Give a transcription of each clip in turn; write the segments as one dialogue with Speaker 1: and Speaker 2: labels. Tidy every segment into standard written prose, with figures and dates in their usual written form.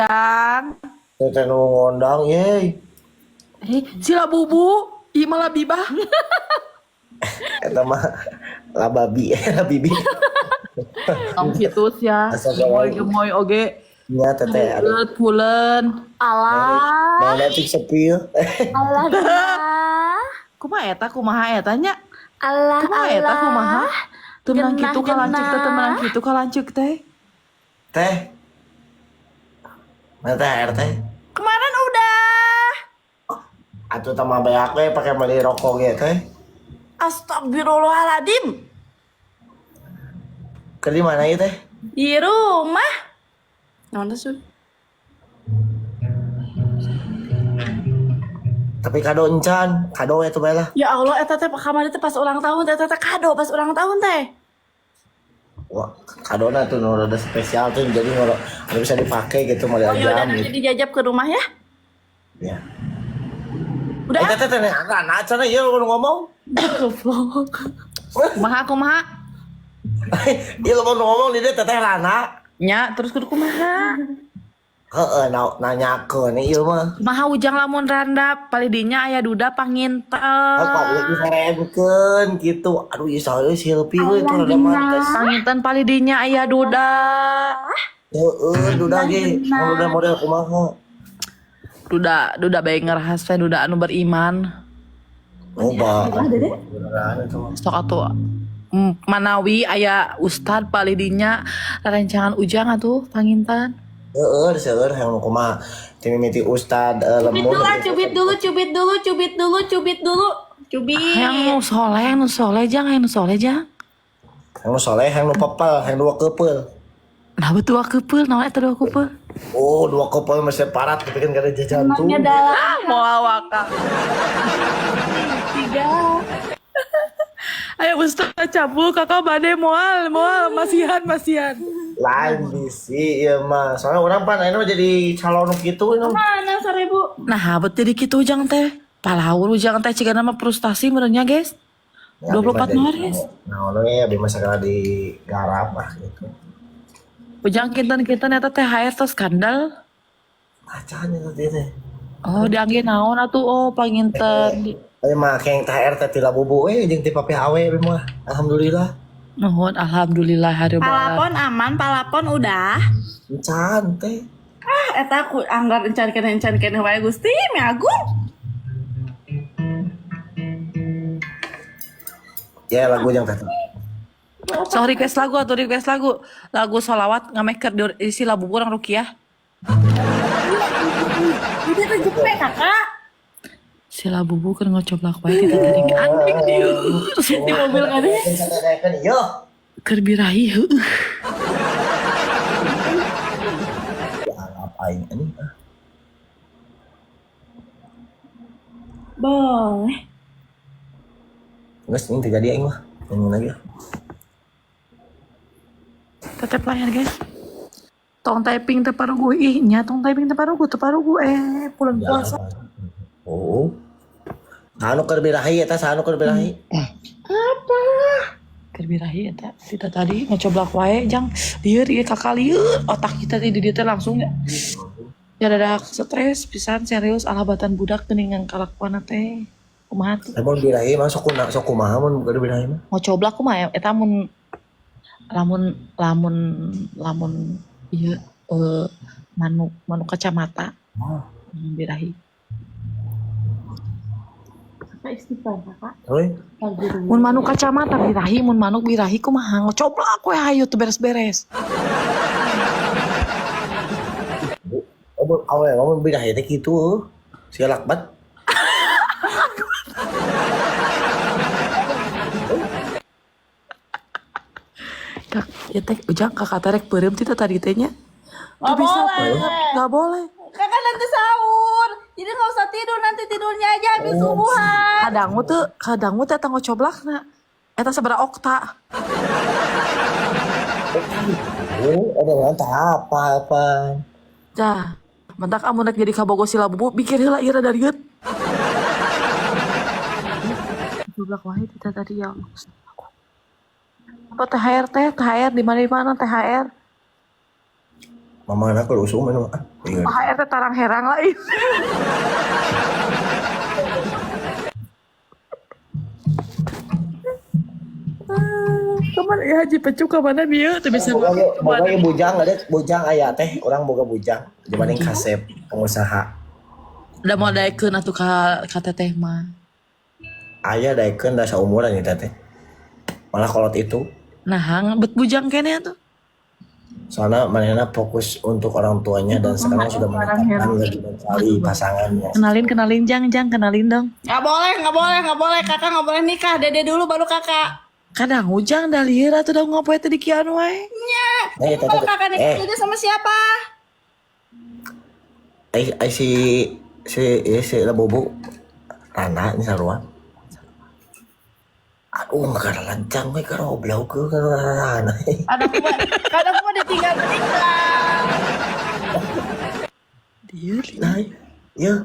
Speaker 1: Ujang.
Speaker 2: Teteh nu ngondang ye.
Speaker 1: Sila bubu, ih malah bibah.
Speaker 2: Eta mah lababi, labibi.
Speaker 1: Tong situs ya. Gemoy oge.
Speaker 2: Nya teteh ada.
Speaker 1: Bulet pulen.
Speaker 3: Alah,
Speaker 2: Magnetic sepil.
Speaker 3: alah, genah.
Speaker 1: Kumaha eta nya?
Speaker 3: Alah,
Speaker 1: Kumaha eta kumaha?
Speaker 3: alah.
Speaker 1: Teu menang
Speaker 3: Genah,
Speaker 1: kitu kalancuk teh, teu
Speaker 3: genah.
Speaker 1: menang kitu kalancuk teh.
Speaker 2: Teh. Mana teh air teh?
Speaker 3: Kemarin udah.
Speaker 2: Atuh tama beak we pake beli rokok ge teh.
Speaker 3: Astagfirullahaladzim.
Speaker 2: Ke di mana ieu teh?
Speaker 3: Di rumah. Nonton sun.
Speaker 2: Tapi kado encan, kado itu bae lah.
Speaker 3: Ya Allah, eta teh kamari teh pas ulang tahun, eta teh kado pas ulang tahun teh.
Speaker 2: Wah, kadona tuh nu rada spesial tuh jadi anu bisa dipakai gitu model
Speaker 3: Oh iya udah
Speaker 2: jam
Speaker 3: nanti
Speaker 2: gitu.
Speaker 3: dijajab ke rumah ya.
Speaker 2: Ya.
Speaker 3: Udah.
Speaker 2: Teh teh anak cenah ieu lu ngomong.
Speaker 1: Kumaha?
Speaker 2: Ieu lu ngomong di dieu teteh lana.
Speaker 1: Nya terus kudu kumaha?
Speaker 2: Heeh, nanyakeun ieu mah.
Speaker 1: Kumaha Ujang lamun randap, palidinya aya duda panginten.
Speaker 2: Pabrik disarenkeun gitu. Aduh ieu saha euy Silpi we itu rada mantes.
Speaker 1: Panginten palidinya aya duda.
Speaker 2: Heeh, duda ge. Duda model kumaha?
Speaker 1: Duda bae ngerahas teh duda anu beriman.
Speaker 2: Loba. Beneran itu mah.
Speaker 1: Sok atuh manawi aya ustad palidinya rencangan Ujang atuh panginten.
Speaker 2: Heeh, seueur hayang kumaha. Ti mimiti ustad lembur.
Speaker 3: Cubit dulu.
Speaker 1: Yang nu soleh Jang, yang nu soleh Jang.
Speaker 2: Hayang nu soleh, hayang nu pepel, hayang dua keupel.
Speaker 1: Nah betul keupel, naon eta dua keupel?
Speaker 2: Oh, dua keupel masih parat tapi kan kada jantung.
Speaker 3: Namanya dalam
Speaker 1: Moal wakak.
Speaker 3: tiga.
Speaker 1: Ayo Ustaz cabul kakak bade moal masihan.
Speaker 2: Lain bisi ieu mah. Soalnya urang pan anu jadi calon kitu nu.
Speaker 3: Mana 1000?
Speaker 1: Nah betul di kitu Ujang teh. Palaur Ujang teh cigana mah frustasi merenya guys. 24 Maret.
Speaker 2: Nah, ono ya abi mah sagala digarap ah gitu.
Speaker 1: Ujang kinten-kinten eta THR tos skandal.
Speaker 2: Acan itu dia teh.
Speaker 1: Oh diangge naon atuh oh panginten.
Speaker 2: Tapi mah keng THR teh tila bubu we jeung ti papi awe we mah. Alhamdulillah.
Speaker 1: Nuhun alhamdulillah hari
Speaker 3: Palapon aman, palapon udah.
Speaker 2: Encan teh.
Speaker 3: Eta aku anggar encan kene wae Gusti, mi agung.
Speaker 2: Ya lagu yang teh.
Speaker 1: So request lagu sholawat ngameker isi labu kurang rukiah.
Speaker 3: Ini rezeki kakak.
Speaker 1: Sila bubu kan ngocoblak bae kita tadi anjing dieu. Di mobil kan
Speaker 2: Kan yo.
Speaker 1: keur birahi heueuh.
Speaker 2: Apain ini?
Speaker 3: Boleh.
Speaker 2: Geus ini terjadi aing mah. Ini lagi.
Speaker 1: Tetep layar guys. Tong typing teh parugu ih nya tong typing teh parugu pulang puasa.
Speaker 2: Oh. Anu keur birahi eta anu keur birahi.
Speaker 1: Keur birahi eta kita tadi ngocoblak wae jang lieur ieu kakak lieur otak kita di dieu teh langsung ya. Ya dadak stres pisan serius alabatan budak geuningan kalakuan teh. Kumaha tuh?
Speaker 2: Lamun birahi mah sok kumaha mun keur birahi mah.
Speaker 1: Ngocoblak kumaha eta mun lamun ieu manuk kacamata. Birahi.
Speaker 3: Kakak istighfar kakak.
Speaker 2: Oi.
Speaker 1: Mun manuk kacamata birahi, mun manuk birahi kumaha ngocoblak we hayu teu beres-beres.
Speaker 2: Awe ngomong birahi teh kitu. Sia lakbat.
Speaker 1: Kak, ya teh Ujang kakak terek beureum ti tadi teh nya.
Speaker 3: Nggak boleh.
Speaker 1: Enggak boleh.
Speaker 3: Kakak nanti sahur. Jadi nggak usah tidur, nanti tidurnya aja habis subuhan.
Speaker 1: Kadangmu teh eta ngocoblakna. Eta sabaraha okta.
Speaker 2: Oh, ada ngantah apa.
Speaker 1: Dah, mentak amun rek jadi kabogo sila bubu pikir heula ieu rada rieuh. Goblok wae kita tadi ya Allah. Apa THR teh? THR di mana THR?
Speaker 2: Mama anak lu usum anu. Iya.
Speaker 1: Ah eta tarang herang lain. Kemana ya Haji Pecu kemana dia? Tuh bisa
Speaker 2: Boga bujang ada bujang aya teh, orang boga bujang dibanding kasep pengusaha.
Speaker 1: udah mau daekeun atuh ka teteh mah.
Speaker 2: Aya daekeun da saumuran eta teh. Malah kolot itu.
Speaker 1: Nah, bet bujang kene atuh.
Speaker 2: Soalnya manehna fokus untuk orang tuanya dan sekarang sudah menetapkan lagi mencari pasangannya.
Speaker 1: Kenalin Jang, kenalin dong.
Speaker 3: Nggak boleh. Kakak nggak boleh nikah. Dede dulu baru kakak.
Speaker 1: Kadang Ujang dah lieur atuh da ngopoe teh di kieu wae.
Speaker 3: Kalau kakak nikah dede sama siapa?
Speaker 2: Si Labobo Rana ini sarua. Aduh, enggak ada lancang we karo blau ke Rana.
Speaker 3: Kadang gua ditinggal menikah.
Speaker 1: Lieur,
Speaker 2: Nah, ya.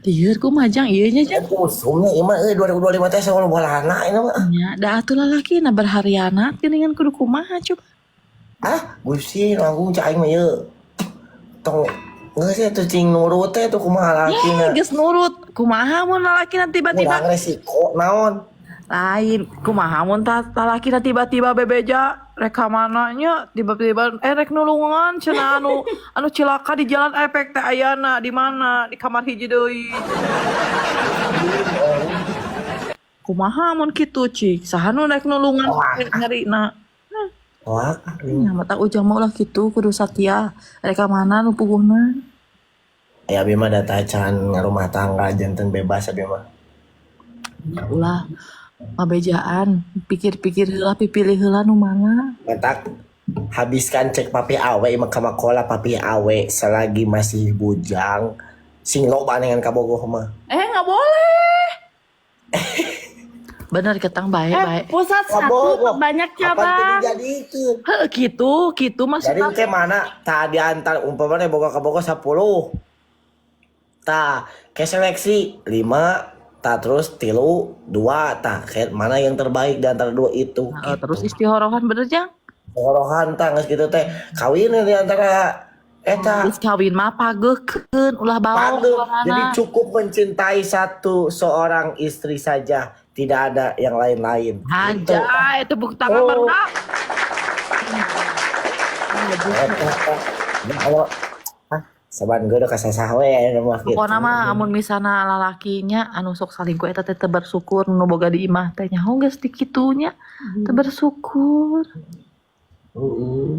Speaker 1: lieur ku majang ieu nya Jang.
Speaker 2: Kusumnya ieu mah 2025 teh sawa Rana ini mah.
Speaker 1: Nya, da atuh lalaki na berharianat geuningan kudu kumaha coba.
Speaker 2: Ah, gusi nanggung cai mah ieu. Tong geus atuh cing nurut teh tuh kumaha lalakina.
Speaker 1: Geus nurut, kumaha mun lalakina tiba-tiba
Speaker 2: Kurang resiko naon?
Speaker 1: lain kumaha mun lalakina tiba-tiba bebeja rek ka mana nya tiba-tiba rek nulungan cenah anu cilaka di jalan efek teh ayana di mana di kamar hiji deui. Kumaha mun kitu cik saha nu rek nulungan ngarina.
Speaker 2: Wah,
Speaker 1: Nya mata Ujang mah ulah kitu kudu satia rek ka mana nu puguhna.
Speaker 2: aya abi mah data can rumah tangga janten bebas abi mah.
Speaker 1: Ya ulah pabejaan pikir-pikir heula pipilih heula nu mana.
Speaker 2: Mentak habiskan cek papi awe makakola papi awe selagi masih bujang sing loba dengan kabogoh mah.
Speaker 3: Nggak boleh.
Speaker 1: Bener ketang baik.
Speaker 3: Pusat
Speaker 2: Kabogoh.
Speaker 3: satu banyak
Speaker 2: Apa
Speaker 3: cabang.
Speaker 2: jadi itu?
Speaker 1: Heuh kitu
Speaker 2: Jadi
Speaker 1: maksudna.
Speaker 2: ke mana? Tak diantar umpamanya boga kabogoh 10. Tak ke seleksi 5. Tak terus 3, 2. Tak ke mana yang terbaik di antara 2 itu?
Speaker 1: Terus istihorohan bener Jang?
Speaker 2: Pengorohan tangis gitu teh kawin di antara eta.
Speaker 1: Terus kawin mah pageukeun ulah bawa
Speaker 2: Pandu. Jadi cukup mencintai seorang istri saja, tidak ada yang lain-lain. Gitu.
Speaker 1: Anjay, itu bukti tangan baru dah.
Speaker 2: Kalau saban gue udah kasasah we mah gitu.
Speaker 1: Pokona mah amun misalna lalakinya anu sok salingkuh eta teh teu bersyukur nu boga di imah teh nyaho geus di kitunya teu bersyukur.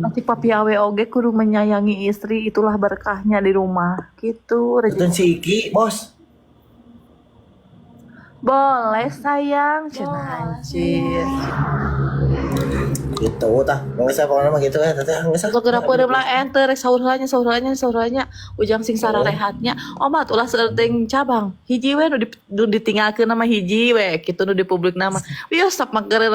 Speaker 1: Nanti papi awe oge kudu menyayangi istri itulah berkahnya di rumah gitu.
Speaker 2: Itu si Iki, bos.
Speaker 1: Boleh sayang, cenah anjir.
Speaker 2: Gitu tah. Geus pokona mah gitu teh geus.
Speaker 1: Segera peureum lah enter saur heulanya ujang sing sararehatnya. Omat ulah seuting cabang. Hiji we nu ditinggalkeun nama hiji we kitu nu di publik nama. Wios stop mager